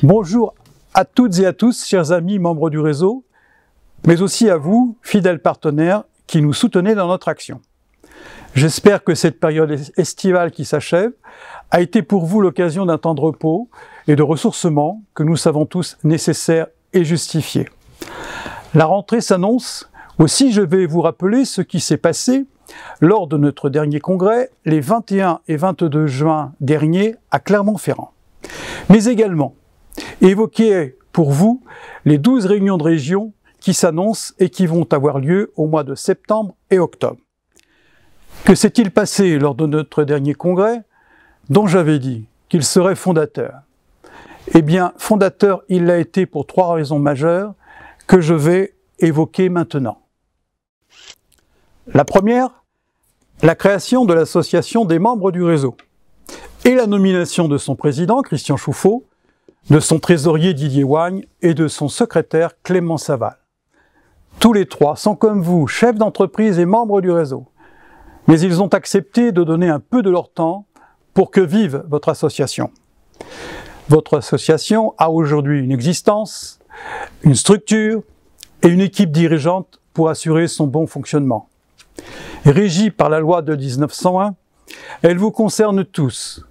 Bonjour à toutes et à tous, chers amis membres du réseau, mais aussi à vous, fidèles partenaires, qui nous soutenez dans notre action. J'espère que cette période estivale qui s'achève a été pour vous l'occasion d'un temps de repos et de ressourcement que nous savons tous nécessaire et justifié. La rentrée s'annonce, aussi je vais vous rappeler ce qui s'est passé lors de notre dernier congrès, les 21 et 22 juin dernier à Clermont-Ferrand, mais également évoquer pour vous les 12 réunions de région qui s'annoncent et qui vont avoir lieu au mois de septembre et octobre. Que s'est-il passé lors de notre dernier congrès, dont j'avais dit qu'il serait fondateur? Eh bien, fondateur, il l'a été pour 3 raisons majeures que je vais évoquer maintenant. La première, la création de l'association des membres du réseau et la nomination de son président, Christian Chouffaut, de son trésorier Didier Wagne et de son secrétaire Clément Saval. Tous les 3 sont comme vous, chefs d'entreprise et membres du réseau, mais ils ont accepté de donner un peu de leur temps pour que vive votre association. Votre association a aujourd'hui une existence, une structure et une équipe dirigeante pour assurer son bon fonctionnement. Régie par la loi de 1901, elle vous concerne tous,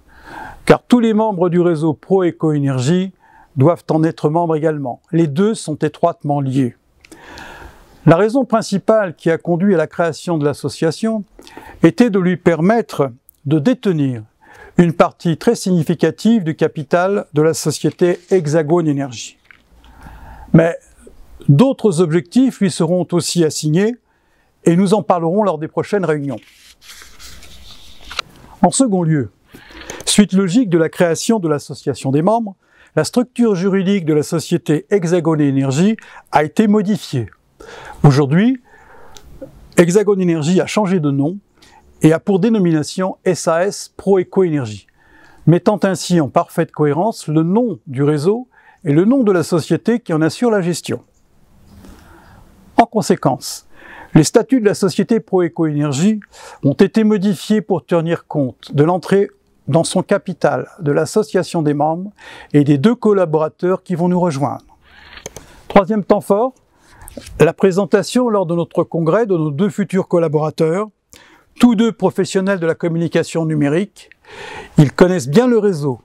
car tous les membres du réseau Pro-Éco-Énergie doivent en être membres également. Les deux sont étroitement liés. La raison principale qui a conduit à la création de l'association était de lui permettre de détenir une partie très significative du capital de la société Hexagone Énergie. Mais d'autres objectifs lui seront aussi assignés et nous en parlerons lors des prochaines réunions. En second lieu, suite logique de la création de l'association des membres, la structure juridique de la société Hexagone Énergie a été modifiée. Aujourd'hui, Hexagone Énergie a changé de nom et a pour dénomination SAS Pro-Éco-Énergie, mettant ainsi en parfaite cohérence le nom du réseau et le nom de la société qui en assure la gestion. En conséquence, les statuts de la société Pro-Éco-Énergie ont été modifiés pour tenir compte de l'entrée dans son capital de l'association des membres et des 2 collaborateurs qui vont nous rejoindre. Troisième temps fort, la présentation lors de notre congrès de nos 2 futurs collaborateurs, tous 2 professionnels de la communication numérique. Ils connaissent bien le réseau,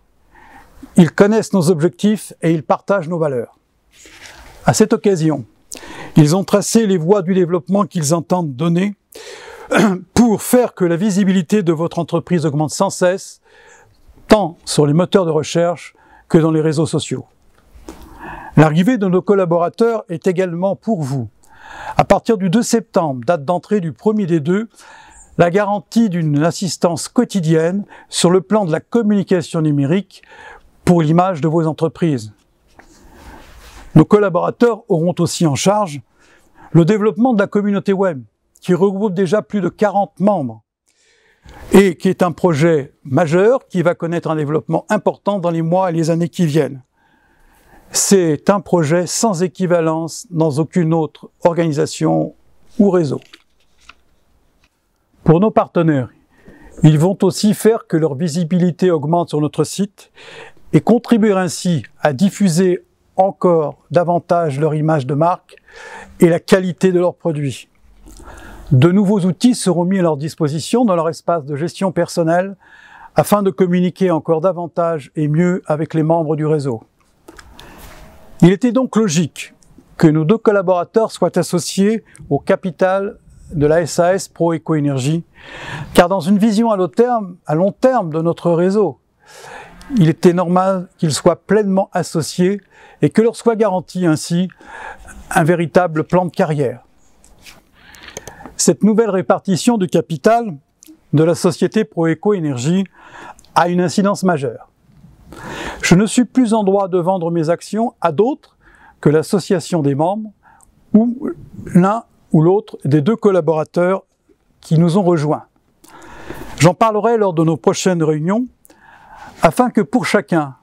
ils connaissent nos objectifs et ils partagent nos valeurs. À cette occasion, ils ont tracé les voies du développement qu'ils entendent donner pour faire que la visibilité de votre entreprise augmente sans cesse, tant sur les moteurs de recherche que dans les réseaux sociaux. L'arrivée de nos collaborateurs est également pour vous, à partir du 2 septembre, date d'entrée du premier des 2, la garantie d'une assistance quotidienne sur le plan de la communication numérique pour l'image de vos entreprises. Nos collaborateurs auront aussi en charge le développement de la communauté web, qui regroupe déjà plus de 40 membres, et qui est un projet majeur qui va connaître un développement important dans les mois et les années qui viennent. C'est un projet sans équivalence dans aucune autre organisation ou réseau. Pour nos partenaires, ils vont aussi faire que leur visibilité augmente sur notre site et contribuer ainsi à diffuser encore davantage leur image de marque et la qualité de leurs produits. De nouveaux outils seront mis à leur disposition dans leur espace de gestion personnelle afin de communiquer encore davantage et mieux avec les membres du réseau. Il était donc logique que nos 2 collaborateurs soient associés au capital de la SAS Pro-Éco-Énergie, car dans une vision à long terme de notre réseau, il était normal qu'ils soient pleinement associés et que leur soit garanti ainsi un véritable plan de carrière. Cette nouvelle répartition du capital de la société Pro-Éco-Énergie a une incidence majeure. Je ne suis plus en droit de vendre mes actions à d'autres que l'association des membres ou l'un ou l'autre des 2 collaborateurs qui nous ont rejoints. J'en parlerai lors de nos prochaines réunions afin que pour chacun,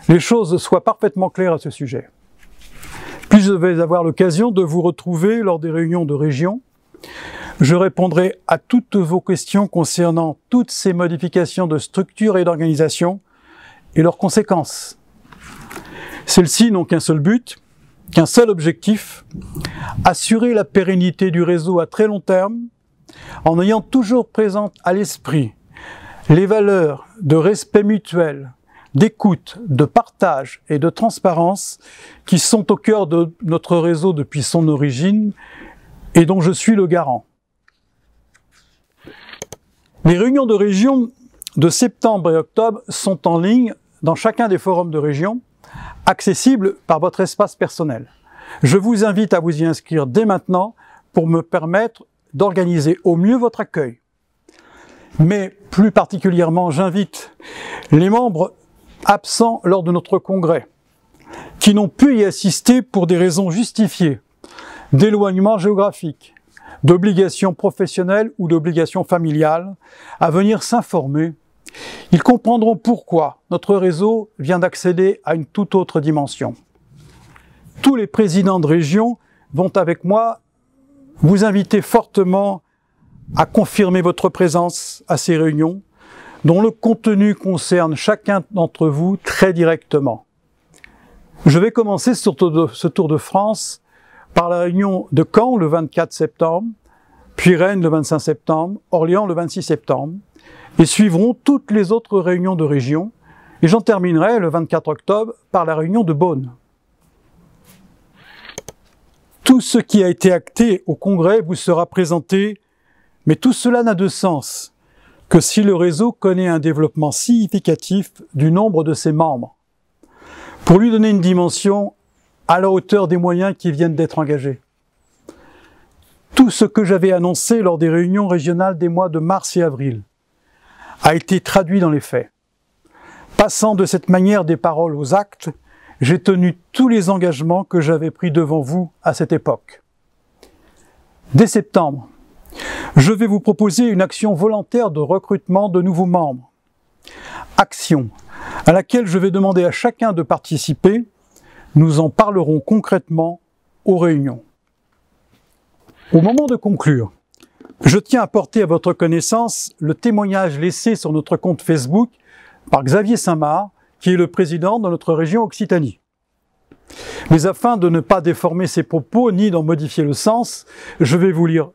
les choses soient parfaitement claires à ce sujet. Puis je vais avoir l'occasion de vous retrouver lors des réunions de région. Je répondrai à toutes vos questions concernant toutes ces modifications de structure et d'organisation et leurs conséquences. Celles-ci n'ont qu'un seul but, qu'un seul objectif, assurer la pérennité du réseau à très long terme, en ayant toujours présente à l'esprit les valeurs de respect mutuel, d'écoute, de partage et de transparence qui sont au cœur de notre réseau depuis son origine et dont je suis le garant. Les réunions de région de septembre et octobre sont en ligne dans chacun des forums de région, accessibles par votre espace personnel. Je vous invite à vous y inscrire dès maintenant pour me permettre d'organiser au mieux votre accueil. Mais plus particulièrement, j'invite les membres absents lors de notre congrès, qui n'ont pu y assister pour des raisons justifiées, d'éloignement géographique, d'obligations professionnelles ou d'obligations familiales, à venir s'informer. Ils comprendront pourquoi notre réseau vient d'accéder à une toute autre dimension. Tous les présidents de région vont avec moi vous inviter fortement à confirmer votre présence à ces réunions, dont le contenu concerne chacun d'entre vous très directement. Je vais commencer ce Tour de France par la réunion de Caen le 24 septembre, puis Rennes le 25 septembre, Orléans le 26 septembre, et suivront toutes les autres réunions de région, et j'en terminerai le 24 octobre par la réunion de Beaune. Tout ce qui a été acté au congrès vous sera présenté, mais tout cela n'a de sens que si le réseau connaît un développement significatif du nombre de ses membres, pour lui donner une dimension à la hauteur des moyens qui viennent d'être engagés. Tout ce que j'avais annoncé lors des réunions régionales des mois de mars et avril a été traduit dans les faits. Passant de cette manière des paroles aux actes, j'ai tenu tous les engagements que j'avais pris devant vous à cette époque. Dès septembre, je vais vous proposer une action volontaire de recrutement de nouveaux membres. Action à laquelle je vais demander à chacun de participer. Nous en parlerons concrètement aux réunions. Au moment de conclure, je tiens à porter à votre connaissance le témoignage laissé sur notre compte Facebook par Xavier Saint-Marc, qui est le président de notre région Occitanie. Mais afin de ne pas déformer ses propos ni d'en modifier le sens, je vais vous lire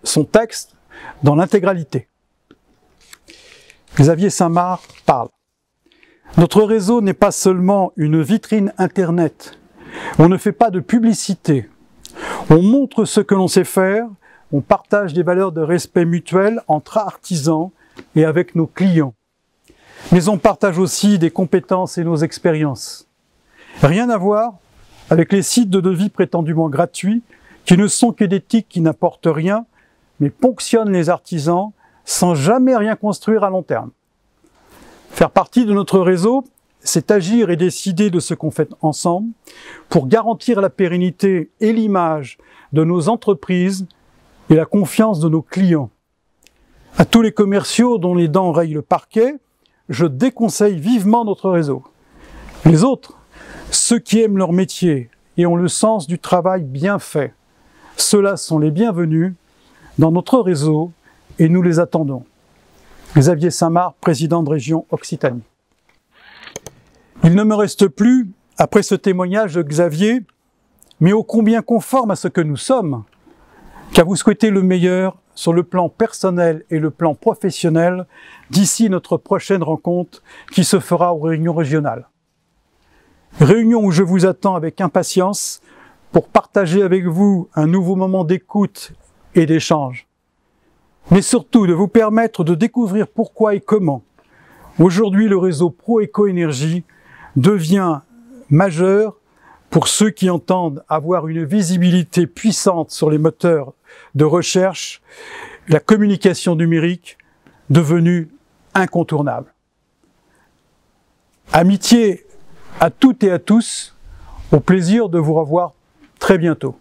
son texte dans l'intégralité. Xavier Saint-Marc parle. Notre réseau n'est pas seulement une vitrine Internet. On ne fait pas de publicité. On montre ce que l'on sait faire. On partage des valeurs de respect mutuel entre artisans et avec nos clients. Mais on partage aussi des compétences et nos expériences. Rien à voir avec les sites de devis prétendument gratuits qui ne sont que des tics qui n'apportent rien, mais ponctionnent les artisans sans jamais rien construire à long terme. Faire partie de notre réseau, c'est agir et décider de ce qu'on fait ensemble pour garantir la pérennité et l'image de nos entreprises et la confiance de nos clients. À tous les commerciaux dont les dents rayent le parquet, je déconseille vivement notre réseau. Les autres, ceux qui aiment leur métier et ont le sens du travail bien fait, ceux-là sont les bienvenus dans notre réseau et nous les attendons. Xavier Saint-Marc, président de région Occitanie. Il ne me reste plus, après ce témoignage de Xavier, mais ô combien conforme à ce que nous sommes, qu'à vous souhaiter le meilleur sur le plan personnel et le plan professionnel d'ici notre prochaine rencontre qui se fera aux réunions régionales. Réunion où je vous attends avec impatience pour partager avec vous un nouveau moment d'écoute et d'échange, mais surtout de vous permettre de découvrir pourquoi et comment aujourd'hui le réseau Proeco-Énergie devient majeur pour ceux qui entendent avoir une visibilité puissante sur les moteurs de recherche, la communication numérique devenue incontournable. Amitié à toutes et à tous, au plaisir de vous revoir très bientôt.